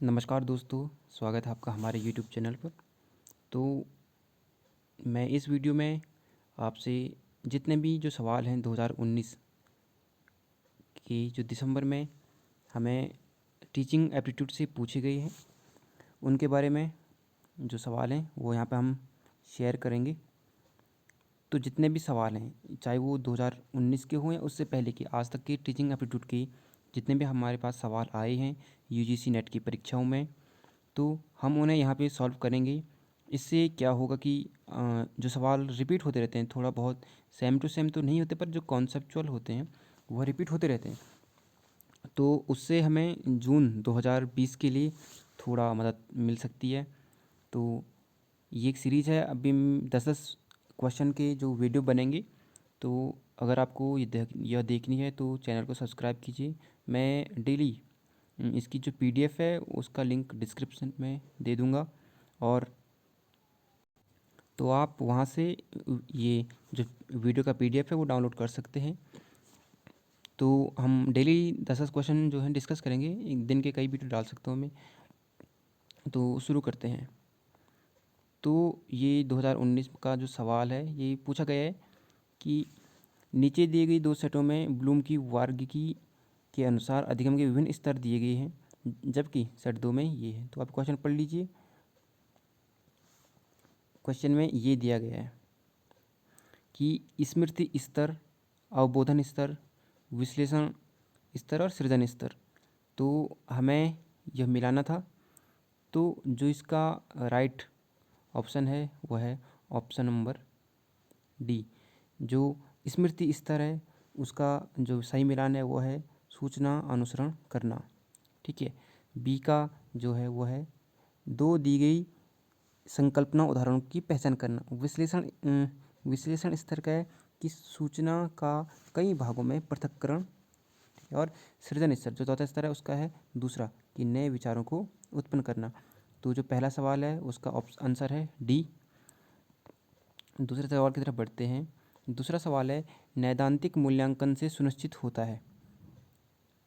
नमस्कार दोस्तों, स्वागत है आपका हमारे यूट्यूब चैनल पर। तो मैं इस वीडियो में आपसे जितने भी जो सवाल हैं 2019 की जो दिसंबर में हमें टीचिंग एप्टीट्यूड से पूछे गए हैं, उनके बारे में जो सवाल हैं वो यहाँ पे हम शेयर करेंगे। तो जितने भी सवाल हैं, चाहे वो 2019 के हों या उससे पहले के, आज तक के टीचिंग एप्टीट्यूड के जितने भी हमारे पास सवाल आए हैं यूजीसी नेट की परीक्षाओं में, तो हम उन्हें यहाँ पे सॉल्व करेंगे। इससे क्या होगा कि जो सवाल रिपीट होते रहते हैं, थोड़ा बहुत सेम टू सेम तो नहीं होते, पर जो कॉन्सेप्चुअल होते हैं वह रिपीट होते रहते हैं। तो उससे हमें जून 2020 के लिए थोड़ा मदद मिल सकती है। तो ये एक सीरीज़ है, अभी 10-10 क्वेश्चन के जो वीडियो बनेंगे। तो अगर आपको यह देखनी है तो चैनल को सब्सक्राइब कीजिए। मैं डेली इसकी जो पीडीएफ है उसका लिंक डिस्क्रिप्शन में दे दूँगा, और तो आप वहाँ से ये जो वीडियो का पीडीएफ है वो डाउनलोड कर सकते हैं। तो हम डेली 10-10 क्वेश्चन जो हैं डिस्कस करेंगे, एक दिन के कई वीडियो डाल सकता हूँ मैं। तो शुरू करते हैं। तो ये 2019 का जो सवाल है ये पूछा गया है कि नीचे दिए गई दो सेटों में ब्लूम की वर्गीकी के अनुसार अधिगम के विभिन्न स्तर दिए गए हैं, जबकि सेट 2 में ये है। तो आप क्वेश्चन पढ़ लीजिए। क्वेश्चन में ये दिया गया है कि स्मृति स्तर, अवबोधन स्तर, विश्लेषण स्तर और सृजन स्तर। तो हमें यह मिलाना था। तो जो इसका राइट ऑप्शन है वह है ऑप्शन नंबर डी। जो स्मृति स्तर है उसका जो सही मिलान है वो है सूचना अनुसरण करना। ठीक है। बी का जो है वो है दो दी गई संकल्पना उदाहरणों की पहचान करना। विश्लेषण स्तर का है कि सूचना का कई भागों में पृथक्करण। और सृजन स्तर जो चौथा स्तर है उसका है दूसरा, कि नए विचारों को उत्पन्न करना। तो जो पहला सवाल है उसका आंसर है डी। दूसरे सवाल की तरफ बढ़ते हैं। दूसरा सवाल है नैदांतिक मूल्यांकन से सुनिश्चित होता है।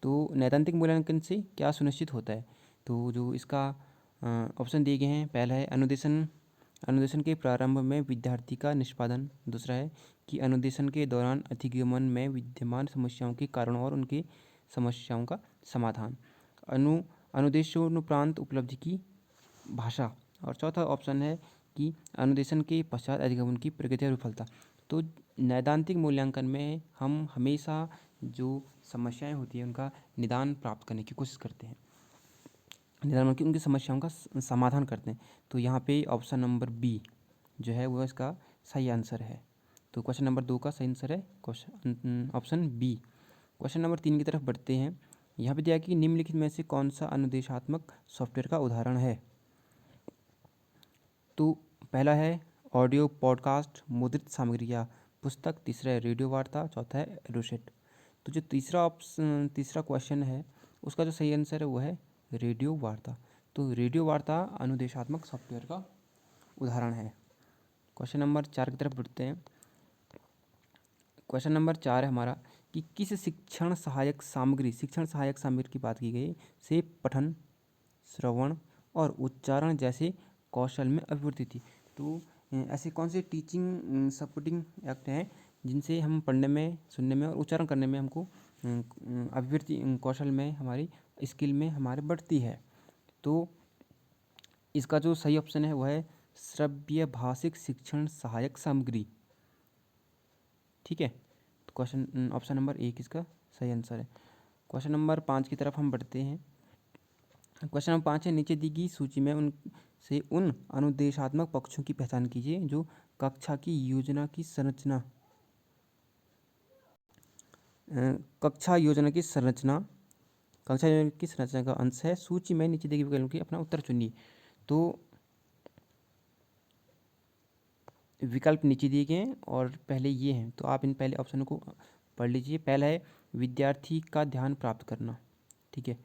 तो नैदांतिक मूल्यांकन से क्या सुनिश्चित होता है? तो जो इसका ऑप्शन दिए गए हैं, पहला है अनुदेशन अनुदेशन के प्रारंभ में विद्यार्थी का निष्पादन। दूसरा है कि अनुदेशन के दौरान अधिगमन में विद्यमान समस्याओं के कारणों और उनके समस्याओं का समाधान। अनुदेशोनुप्रांत उपलब्धि की भाषा। और चौथा ऑप्शन है कि अनुदेशन के पश्चात अधिगमन की प्रगति और विफलता। तो नैदांतिक मूल्यांकन में हम हमेशा जो समस्याएं होती हैं उनका निदान प्राप्त करने की कोशिश करते हैं, निदान की उनकी समस्याओं का समाधान करते हैं। तो यहाँ पे ऑप्शन नंबर बी जो है वो इसका सही आंसर है। तो क्वेश्चन नंबर 2 का सही आंसर है question option B. Question number 3 की तरफ बढ़ते हैं। यहाँ पे दिया कि निम्नलिखित में से कौन सा अनुदेशात्मक सॉफ्टवेयर का उदाहरण है? तो पहला है ऑडियो पॉडकास्ट, मुद्रित सामग्री या पुस्तक। तीसरा है रेडियो वार्ता। चौथा है एडोसेट। तो जो तीसरा क्वेश्चन है उसका जो सही आंसर है वो है रेडियो वार्ता। तो रेडियो वार्ता अनुदेशात्मक सॉफ्टवेयर का उदाहरण है। क्वेश्चन नंबर 4 की तरफ बढ़ते हैं। क्वेश्चन नंबर 4 है हमारा कि किस शिक्षण सहायक सामग्री की बात की गई से पठन, श्रवण और उच्चारण जैसे कौशल में अभिवृद्धि थी। तो ऐसे कौन से टीचिंग सपोर्टिंग एक्ट हैं जिनसे हम पढ़ने में, सुनने में और उच्चारण करने में हमको अभिवृद्धि कौशल में, हमारी स्किल में हमारे बढ़ती है? तो इसका जो सही ऑप्शन है वह है श्रव्य भाषिक शिक्षण सहायक सामग्री। ठीक है। तो क्वेश्चन ऑप्शन नंबर 1 इसका सही आंसर है। क्वेश्चन नंबर 5 की तरफ हम बढ़ते हैं। क्वेश्चन नंबर 5 है नीचे दी गई सूची में उन अनुदेशात्मक पक्षों की पहचान कीजिए जो कक्षा की योजना की संरचना कक्षा योजना की संरचना का अंश है। सूची में नीचे दी गई विकल्पों की अपना उत्तर चुनिए। तो विकल्प नीचे दिए गए हैं और पहले ये हैं, तो आप इन पहले ऑप्शन को पढ़ लीजिए। पहला है विद्यार्थी का ध्यान प्राप्त करना। ठीक है।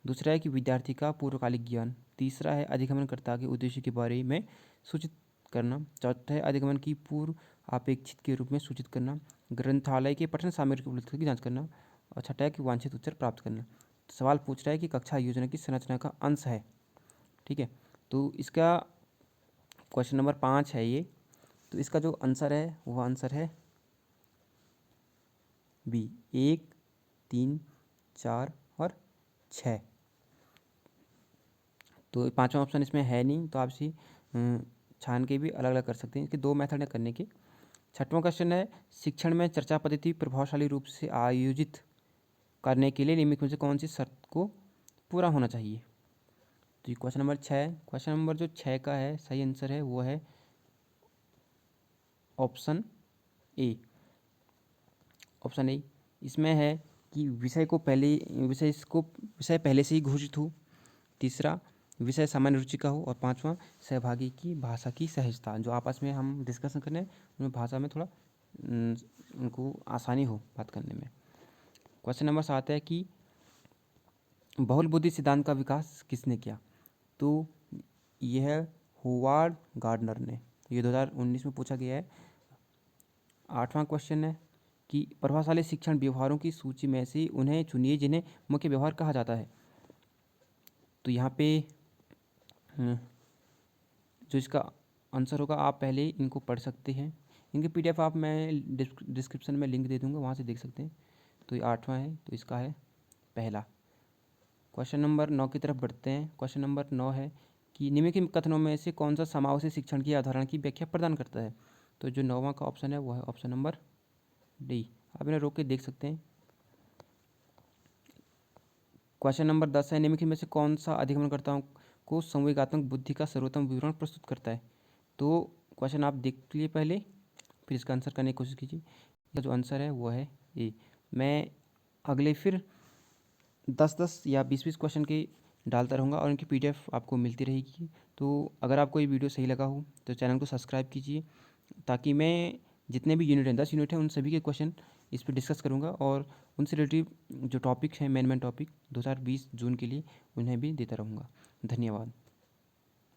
दूसरा है कि विद्यार्थी का पूर्वकालिक ज्ञान। तीसरा है अधिगमनकर्ता के उद्देश्य के बारे में सूचित करना। चौथा है अधिगमन की पूर्व अपेक्षित के रूप में सूचित करना। ग्रंथालय के पठन सामग्री की उपलब्धता की जांच करना। और छठा है कि वांछित उत्तर प्राप्त करना। सवाल पूछ रहा है कि कक्षा योजना की संरचना का अंश है। ठीक है, तो इसका क्वेश्चन नंबर 5 है ये। तो इसका जो आंसर है वो आंसर है बी, 1, 3, 4 और 6। तो पांचवा ऑप्शन इसमें है नहीं, तो आप इसी छान के भी अलग अलग कर सकते हैं। इसके दो मेथड है करने के। छठवां क्वेश्चन है, शिक्षण में चर्चा पद्धति प्रभावशाली रूप से आयोजित करने के लिए निम्नलिखित में से कौन सी शर्त को पूरा होना चाहिए। तो ये क्वेश्चन नंबर 6। क्वेश्चन नंबर जो 6 का है सही आंसर है वो है ऑप्शन ए। ऑप्शन ए इसमें है कि विषय पहले से ही घोषित हो। तीसरा, विषय सामान्य रुचि का हो। और पांचवा, सहभागी की भाषा की सहजता, जो आपस में हम डिस्कशन करें उनमें भाषा में थोड़ा उनको आसानी हो बात करने में। क्वेश्चन नंबर 7 है कि बहुल बुद्धि सिद्धांत का विकास किसने किया। तो यह होवार्ड गार्डनर ने, ये 2019 में पूछा गया है। 8वां क्वेश्चन है कि प्रभावशाली शिक्षण व्यवहारों की सूची में से उन्हें चुनिए जिन्हें मुख्य व्यवहार कहा जाता है। तो यहाँ पे जो इसका आंसर होगा आप पहले इनको पढ़ सकते हैं। इनके PDF आप मैं डिस्क्रिप्शन में लिंक दे दूँगा, वहाँ से देख सकते हैं। तो ये 8वां है, तो इसका है पहला। क्वेश्चन नंबर 9 की तरफ बढ़ते हैं। क्वेश्चन नंबर 9 है कि निम्नलिखित कथनों में से कौन सा समावेशी शिक्षण की अवधारणा की व्याख्या प्रदान करता है। तो जो 9वां का ऑप्शन है वो है ऑप्शन नंबर डी। आप इन्हें रोक के देख सकते हैं। क्वेश्चन नंबर 10 है, निम्नलिखित में से कौन सा अधिगमनकर्ताओं को संवेगात्मक बुद्धि का सर्वोत्तम विवरण प्रस्तुत करता है। तो क्वेश्चन आप देख लीजिए पहले, फिर इसका आंसर करने की कोशिश कीजिए। इसका जो आंसर है वो है ए। मैं अगले फिर 10-10 या 20-20 क्वेश्चन के डालता रहूँगा और इनकी PDF आपको मिलती रहेगी। तो अगर आपको ये वीडियो सही लगा हो तो चैनल को सब्सक्राइब कीजिए, ताकि मैं जितने भी यूनिट हैं 10 यूनिट हैं उन सभी के क्वेश्चन इस पर डिस्कस करूँगा और उनसे रिलेटिव जो टॉपिक्स हैं मेन टॉपिक 2020 जून के लिए उन्हें भी देता रहूँगा। धन्यवाद।